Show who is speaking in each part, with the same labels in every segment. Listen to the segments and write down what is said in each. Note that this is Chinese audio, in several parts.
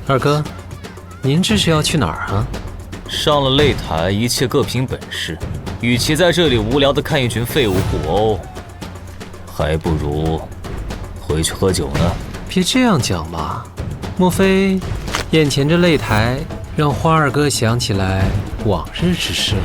Speaker 1: 二哥，您这是要去哪儿啊？
Speaker 2: 上了擂台，一切各凭本事。与其在这里无聊的看一群废物互殴，还不如回去喝酒呢。
Speaker 1: 别这样讲嘛，莫非眼前这擂台让花二哥想起来往日之事了？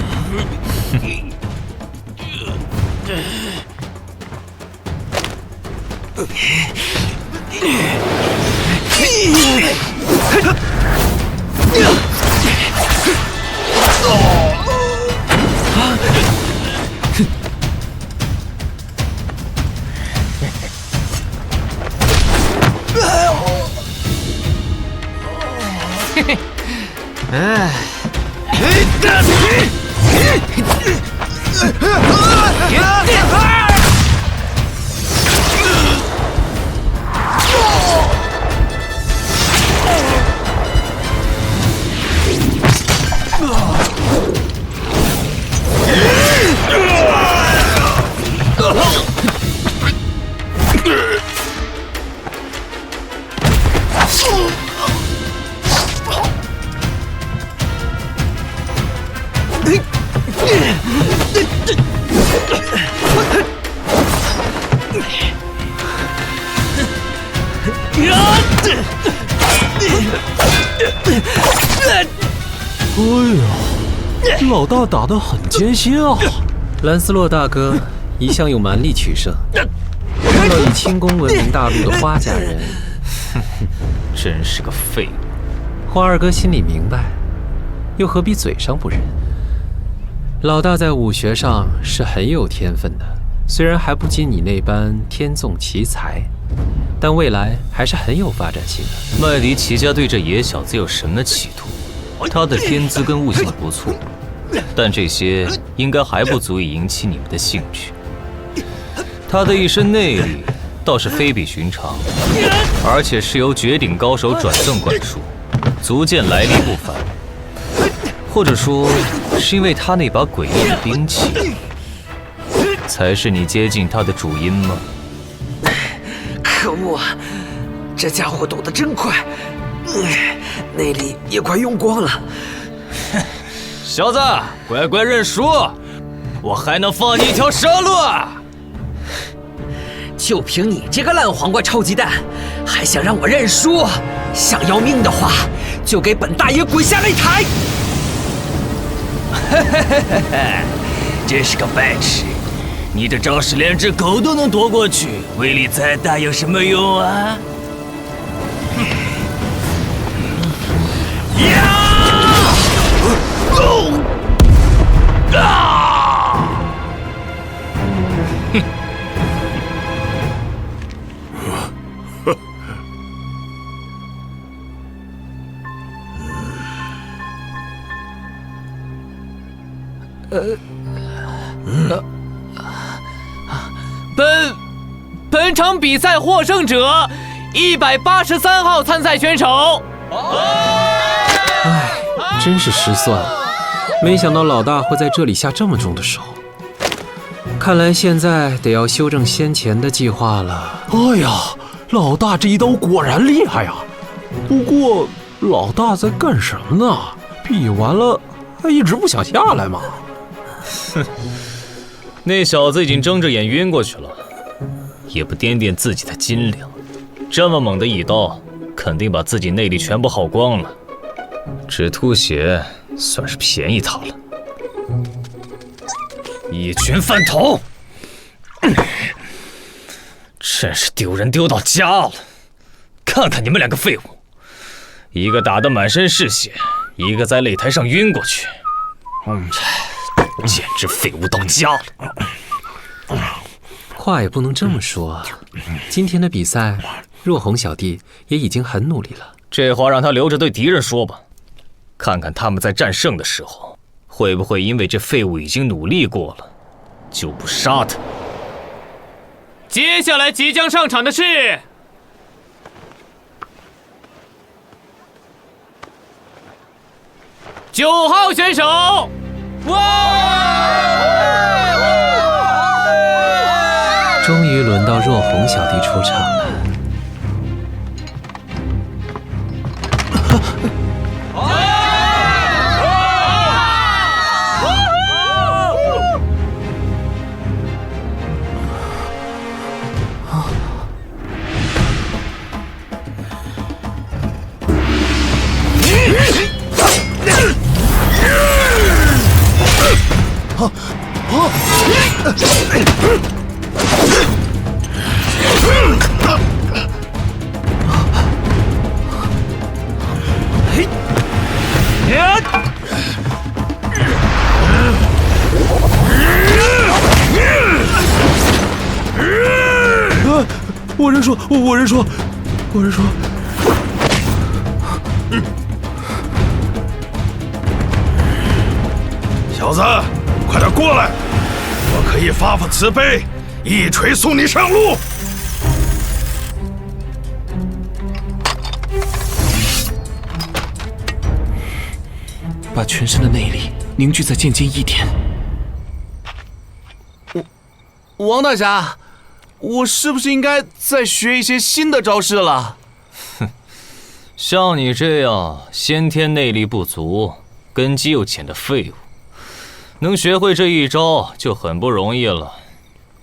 Speaker 3: 老大打得很艰辛啊！
Speaker 1: 兰斯洛大哥一向用蛮力取胜，碰到以轻功闻名大陆的花家人，
Speaker 2: 真是个废物。
Speaker 1: 花二哥心里明白，又何必嘴上不认？老大在武学上是很有天分的，虽然还不及你那般天纵奇才，但未来还是很有发展性的。
Speaker 2: 麦迪奇家对这野小子有什么企图？他的天资跟悟性不错，但这些应该还不足以引起你们的兴趣。他的一身内力倒是非比寻常，而且是由绝顶高手转赠灌输，足见来历不凡。或者说，是因为他那把诡异的兵器，才是你接近他的主因吗？
Speaker 4: 可恶，这家伙动得真快，内力也快用光了。
Speaker 2: 小子，乖乖认输，我还能放你一条生路。
Speaker 4: 就凭你这个烂黄瓜超级蛋，还想让我认输？想要命的话，就给本大爷滚下擂台！
Speaker 2: 真是个白痴！你的招式连只狗都能躲过去，威力再大有什么用啊？
Speaker 5: 本场比赛获胜者183号参赛选手。
Speaker 1: 唉，真是失算了，没想到老大会在这里下这么重的手。看来现在得要修正先前的计划了。
Speaker 3: 哎呀，老大这一刀果然厉害呀！不过老大在干什么呢？比完了还一直不想下来吗？
Speaker 2: 哼，那小子已经睁着眼晕过去了，也不掂掂自己的斤两，这么猛的一刀，肯定把自己内力全部耗光了。只吐血，算是便宜他了。一群饭桶，真是丢人丢到家了！看看你们两个废物，一个打得满身是血，一个在擂台上晕过去，简直废物到家了。
Speaker 1: 话也不能这么说啊！今天的比赛，若红小弟也已经很努力了。
Speaker 2: 这话让他留着对敌人说吧，看看他们在战胜的时候，会不会因为这废物已经努力过了，就不杀他。
Speaker 5: 接下来即将上场的是9号选手。
Speaker 1: 终于轮到若红小弟出场了。
Speaker 3: 我认输。
Speaker 6: 小子，快点过来！我可以发慈悲，一锤送你上路。
Speaker 7: 把全身的内力凝聚在剑尖一点。
Speaker 8: 王大侠，我是不是应该再学一些新的招式了？
Speaker 2: 像你这样先天内力不足、根基又浅的废物，能学会这一招就很不容易了。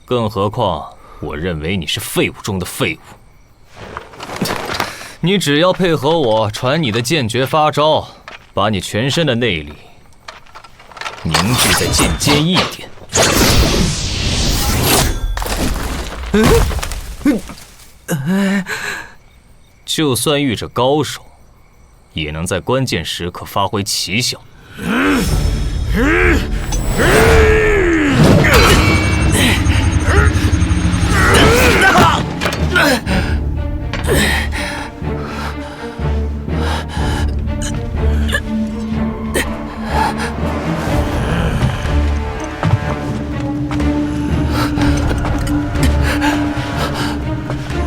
Speaker 2: 更何况，我认为你是废物中的废物。你只要配合我传你的剑诀发招，把你全身的内力凝聚在剑尖一点。就算遇着高手，也能在关键时刻发挥奇效。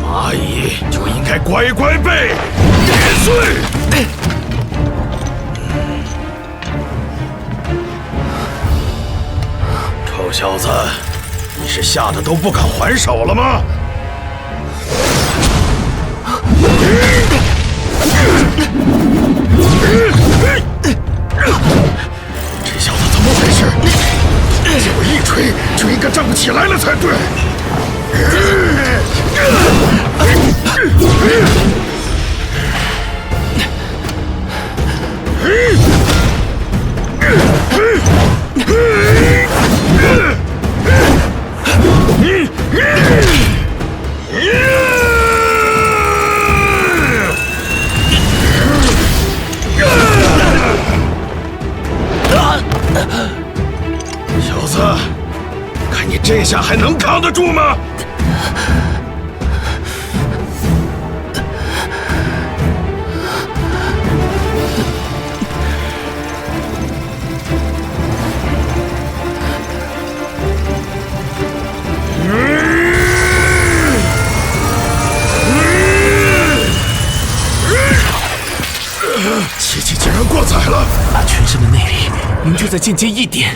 Speaker 6: 蚂蚁就应该乖乖被碾碎。臭小子，你是吓得都不敢还手了吗？这小子怎么回事？结果一锤就应该站不起来了才对。小子，看你这下还能扛得住吗？奇迹竟然过载了！
Speaker 7: 把全身的内力凝聚在剑尖一点。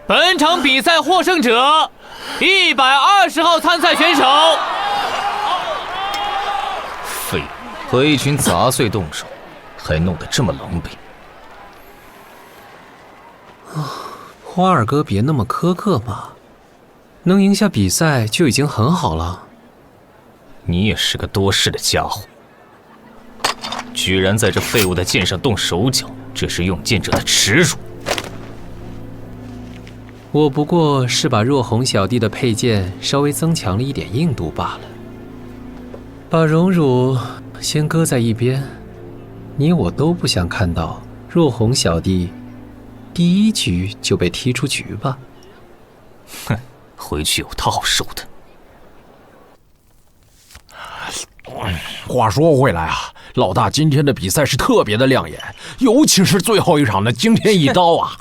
Speaker 5: 本场比赛获胜者，120号参赛选手。
Speaker 2: 废物，和一群杂碎动手，还弄得这么狼狈。
Speaker 1: 花二哥别那么苛刻嘛，能赢下比赛就已经很好了。
Speaker 2: 你也是个多事的家伙，居然在这废物的剑上动手脚，这是用剑者的耻辱。
Speaker 1: 我不过是把若红小弟的佩剑稍微增强了一点硬度罢了。把荣辱先搁在一边，你我都不想看到若红小弟第1局就被踢出局吧。
Speaker 2: 哼，回去有他好受的。
Speaker 3: 话说回来啊，老大今天的比赛是特别的亮眼，尤其是最后一场的惊天一刀啊！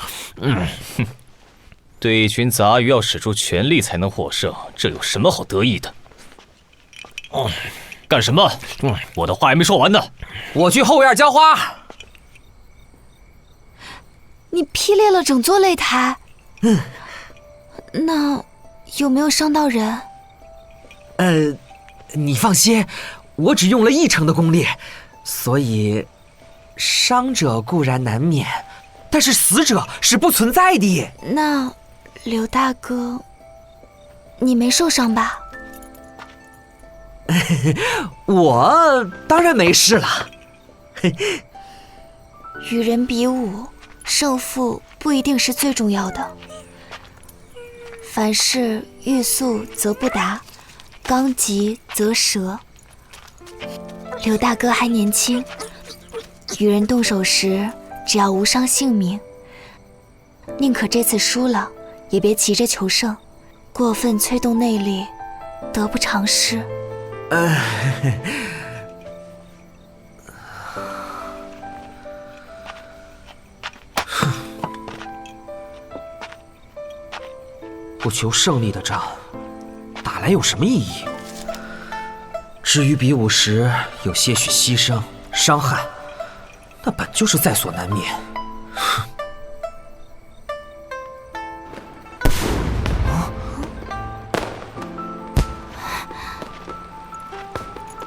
Speaker 2: 对一群杂鱼要使出全力才能获胜，这有什么好得意的？干什么？我的话还没说完呢。
Speaker 4: 我去后院浇花。
Speaker 9: 你劈裂了整座擂台。那有没有伤到人？
Speaker 4: 你放心，我只用了1成的功力，所以伤者固然难免，但是死者是不存在的。
Speaker 9: 那刘大哥，你没受伤吧？
Speaker 4: 我当然没事了。
Speaker 9: 与人比武，胜负不一定是最重要的。凡事欲速则不达，刚急则折。刘大哥还年轻，与人动手时只要无伤性命，宁可这次输了，也别急着求胜，过分催动内力，得不偿失。
Speaker 4: 不求胜利的仗，打来有什么意义？至于比武时有些许牺牲、伤害，那本就是在所难免。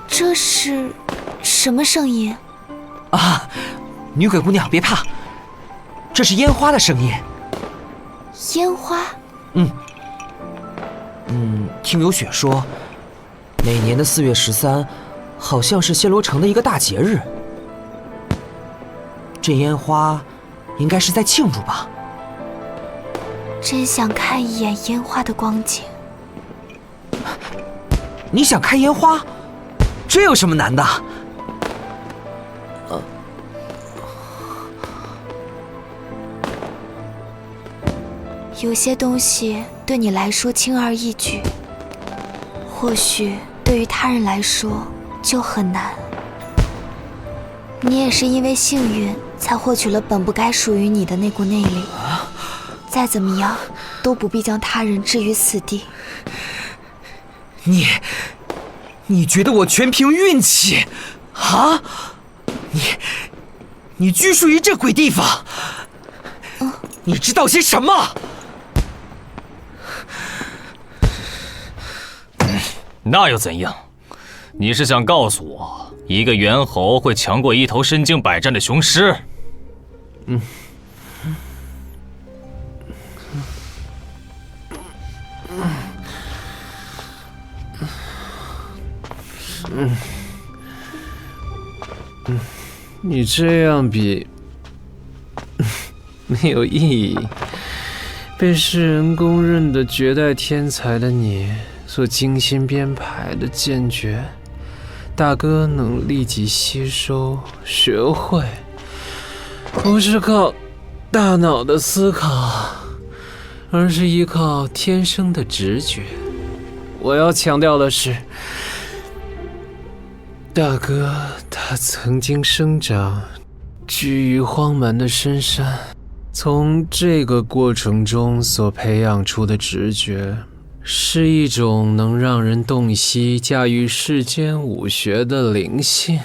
Speaker 9: 这是什么声音？
Speaker 4: 啊，女鬼姑娘别怕，这是烟花的声音。
Speaker 9: 烟花？
Speaker 4: 听有雪说，每年的4月13，好像是暹罗城的一个大节日。这烟花应该是在庆祝吧？
Speaker 9: 真想看一眼烟花的光景。
Speaker 4: 你想看烟花？这有什么难的？
Speaker 9: 有些东西对你来说轻而易举，或许对于他人来说就很难。你也是因为幸运才获取了本不该属于你的那股内力，再怎么样都不必将他人置于死地。
Speaker 4: 你觉得我全凭运气啊？你居住于这鬼地方，你知道些什么？
Speaker 2: 那又怎样？你是想告诉我，一个猿猴会强过一头身经百战的雄狮？
Speaker 1: 你这样比没有意义。被世人公认的绝代天才的你，所精心编排的剑诀，大哥能立即吸收学会，不是靠大脑的思考，而是依靠天生的直觉。我要强调的是，大哥他曾经生长居于荒蛮的深山，从这个过程中所培养出的直觉，是一种能让人洞悉驾驭世间武学的灵性。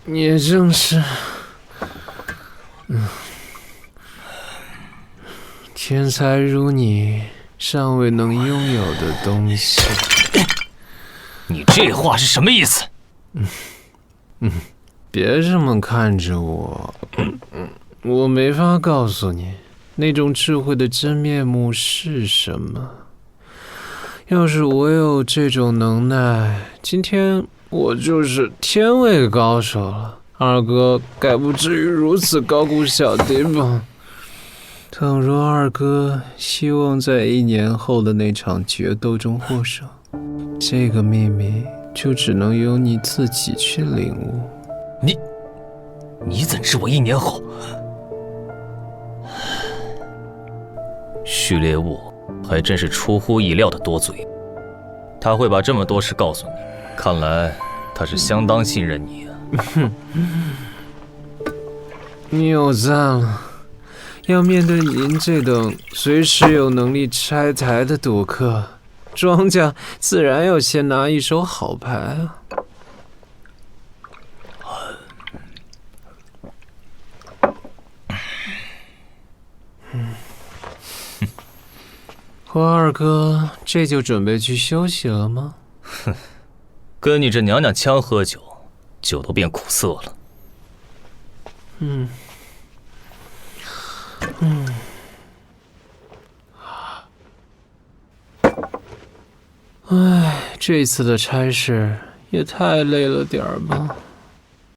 Speaker 1: 也正是天才如你尚未能拥有的东西。
Speaker 2: 你这话是什么意思？
Speaker 1: 别这么看着我，我没法告诉你那种智慧的真面目是什么。要是我有这种能耐，今天我就是天位高手了，二哥该不至于如此高估小弟吧？倘若二哥希望在1年后的那场决斗中获胜，这个秘密就只能由你自己去领悟。
Speaker 2: 你怎知我1年后？序列物，还真是出乎意料的多嘴。他会把这么多事告诉你，看来他是相当信任你啊。
Speaker 1: 谬赞了，要面对您这等随时有能力拆台的赌客，庄家自然要先拿一手好牌啊。我二哥这就准备去休息了吗？
Speaker 2: 哼，跟你这娘娘腔喝酒，酒都变苦涩了。
Speaker 1: 唉，这次的差事也太累了点儿吧。